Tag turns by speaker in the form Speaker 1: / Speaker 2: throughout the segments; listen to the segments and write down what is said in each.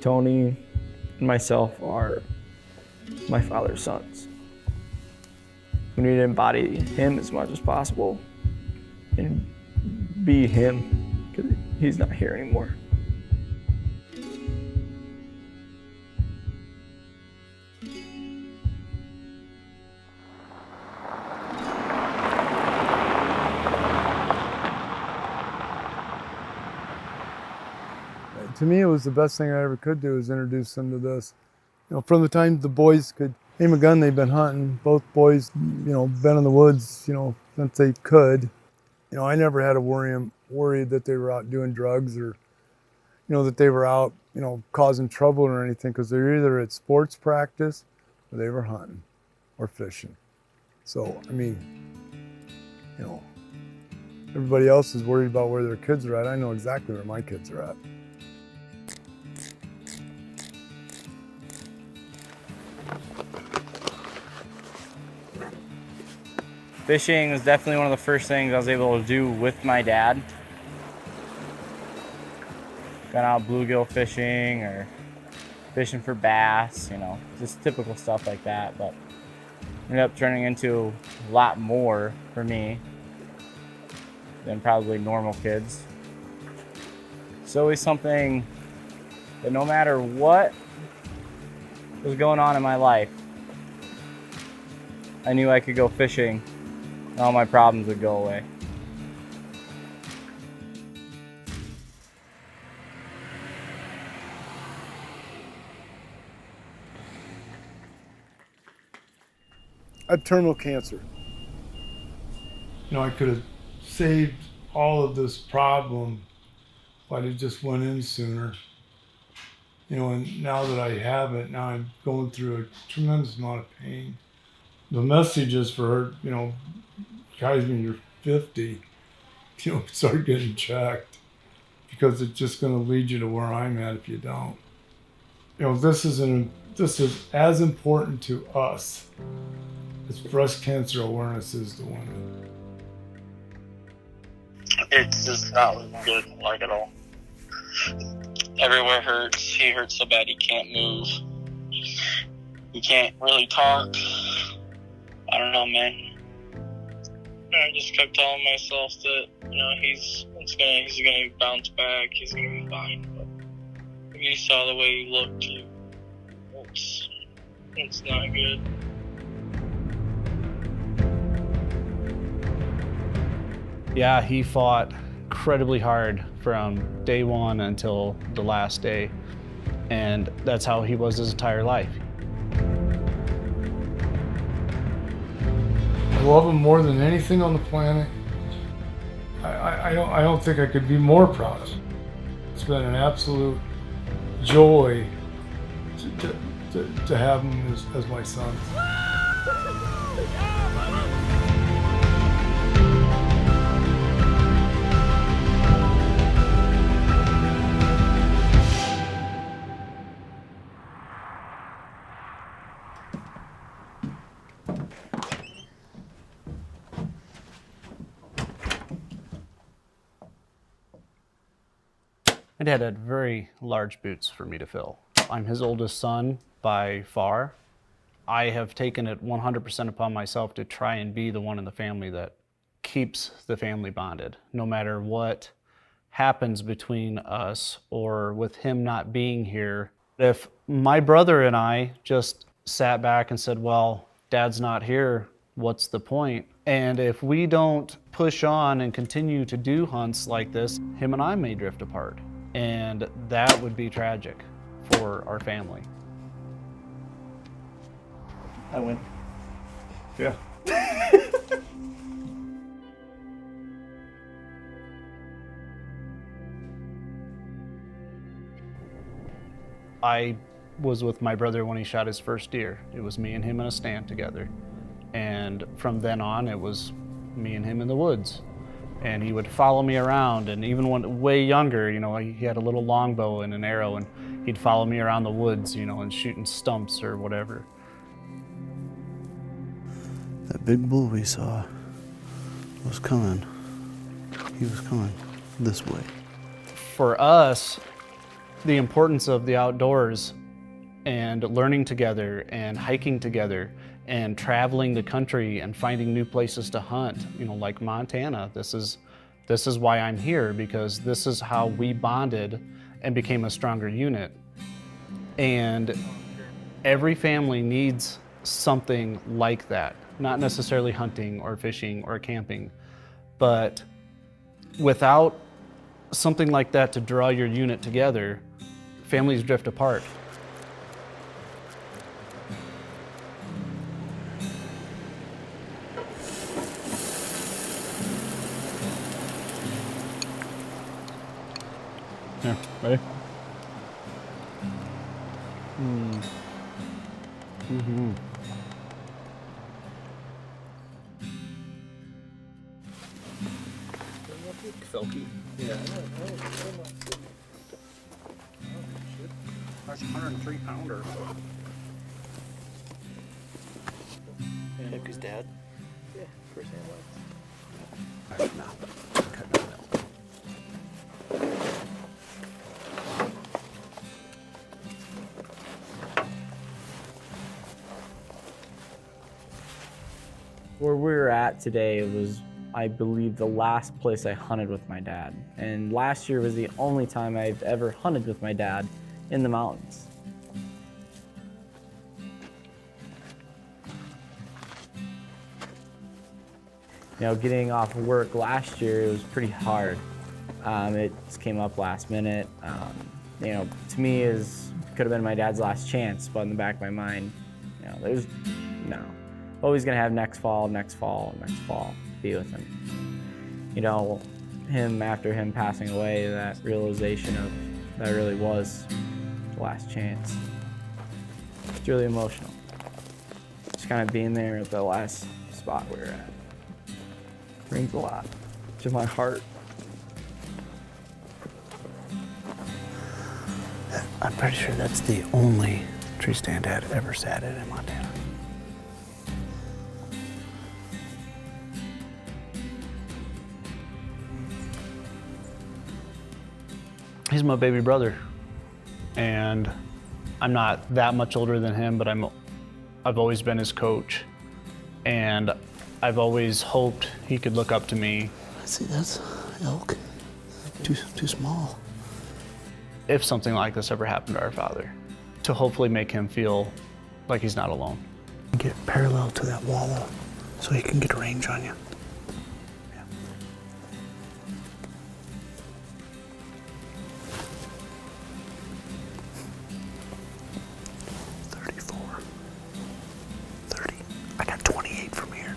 Speaker 1: Tony and myself are my father's sons. We need to embody him as much as possible and be him, because he's not here anymore.
Speaker 2: To me, it was the best thing I ever could do, is introduce them to this. You know, from the time the boys could aim a gun, they've been hunting. Both boys, you know, been in the woods, you know, since they could. You know, I never had to worry that they were out doing drugs, or, you know, that they were out, you know, causing trouble or anything, because they're either at sports practice or they were hunting or fishing. So, I mean, you know, everybody else is worried about where their kids are at. I know exactly where my kids are at.
Speaker 3: Fishing was definitely one of the first things I was able to do with my dad. Gone out bluegill fishing or fishing for bass, you know, just typical stuff like that. But ended up turning into a lot more for me than probably normal kids. It's always something that no matter what was going on in my life, I knew I could go fishing and all my problems would go away.
Speaker 2: I had terminal cancer. You know, I could have saved all of this problem if I'd have just went in sooner. You know, and now that I have it, now I'm going through a tremendous amount of pain. The message is for her, you know, guys, when you're 50, you know, start getting checked, because it's just going to lead you to where I'm at if you don't. You know, this is as important to us as breast cancer awareness is to women.
Speaker 4: It's just not looking good, like, at all. Everywhere hurts. He hurts so bad he can't move. He can't really talk. I don't know, man. I just kept telling myself that, you know, he's gonna bounce back. He's gonna be fine. But if you saw the way he looked, it's not good.
Speaker 5: Yeah, he fought incredibly hard from day one until the last day, and that's how he was his entire life.
Speaker 2: I love him more than anything on the planet. I don't think I could be more proud of him. It's been an absolute joy to have him as my son.
Speaker 5: My dad had very large boots for me to fill. I'm his oldest son by far. I have taken it 100% upon myself to try and be the one in the family that keeps the family bonded, no matter what happens between us or with him not being here. If my brother and I just sat back and said, well, Dad's not here, what's the point? And if we don't push on and continue to do hunts like this, him and I may drift apart. And that would be tragic for our family.
Speaker 1: I win. Yeah.
Speaker 5: I was with my brother when he shot his first deer. It was me and him in a stand together. And from then on, it was me and him in the woods. And he would follow me around, and even when way younger, you know, he had a little longbow and an arrow, and he'd follow me around the woods, you know, and shooting stumps or whatever.
Speaker 6: That big bull we saw was coming. He was coming this way.
Speaker 5: For us, the importance of the outdoors and learning together and hiking together and traveling the country and finding new places to hunt, you know, like Montana. This is why I'm here, because this is how we bonded and became a stronger unit. And every family needs something like that, not necessarily hunting or fishing or camping, but without something like that to draw your unit together, families drift apart.
Speaker 6: Here, ready?
Speaker 5: Felky. Yeah. That's a 103 pounder.
Speaker 6: Hicky's dad.
Speaker 1: Yeah, first hand
Speaker 6: No. Cut no milk.
Speaker 1: Where we were at today was, I believe, the last place I hunted with my dad. And last year was the only time I've ever hunted with my dad in the mountains. You know, getting off of work last year, it was pretty hard. It just came up last minute. You know, to me, could have been my dad's last chance, but in the back of my mind, you know, there's no. Always gonna have next fall, be with him. You know, after him passing away, that realization of that really was the last chance. It's really emotional. Just kind of being there at the last spot we were at. Brings a lot to my heart.
Speaker 6: I'm pretty sure that's the only tree stand Dad ever sat in Montana.
Speaker 5: He's my baby brother, and I'm not that much older than him, but I've always been his coach, and I've always hoped he could look up to me.
Speaker 6: See, that's elk. Too small.
Speaker 5: If something like this ever happened to our father, to hopefully make him feel like he's not alone.
Speaker 6: Get parallel to that wall so he can get a range on you. Yeah. I got 28 from here.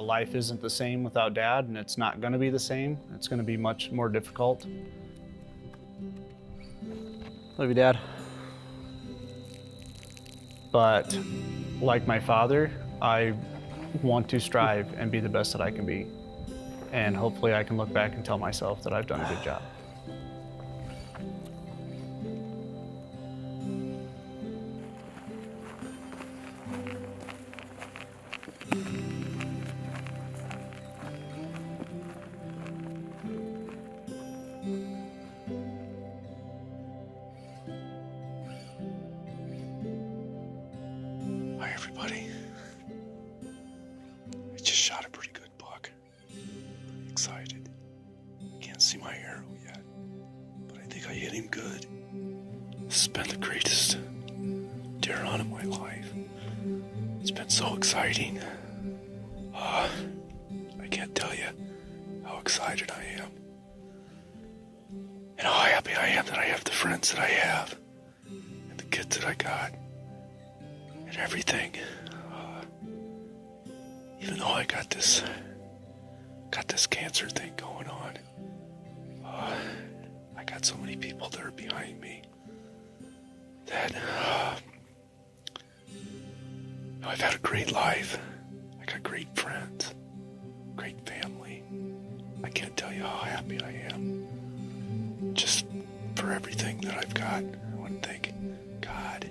Speaker 5: Life isn't the same without Dad, and it's not going to be the same. It's going to be much more difficult. Love you, Dad. But like my father, I want to strive and be the best that I can be. And hopefully I can look back and tell myself that I've done a good job.
Speaker 6: Hi, everybody. I just shot a pretty good buck. Excited. Can't see my arrow yet, but I think I hit him good. This has been the greatest deer hunt of my life. It's been so exciting. I can't tell you how excited I am. and how happy I am that I have the friends that I have, and the kids that I got, and everything. Even though I got this cancer thing going on, I got so many people that are behind me that I've had a great life. I got great friends, great family. I can't tell you how happy I am just for everything that I've got. I want to thank God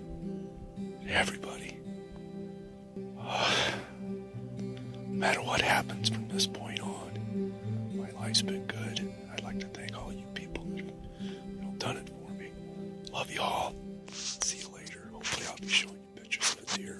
Speaker 6: and everybody. No matter what happens from this point on, my life's been good. I'd like to thank all you people that have done it for me. Love you all. See you later. Hopefully I'll be showing you pictures of a deer.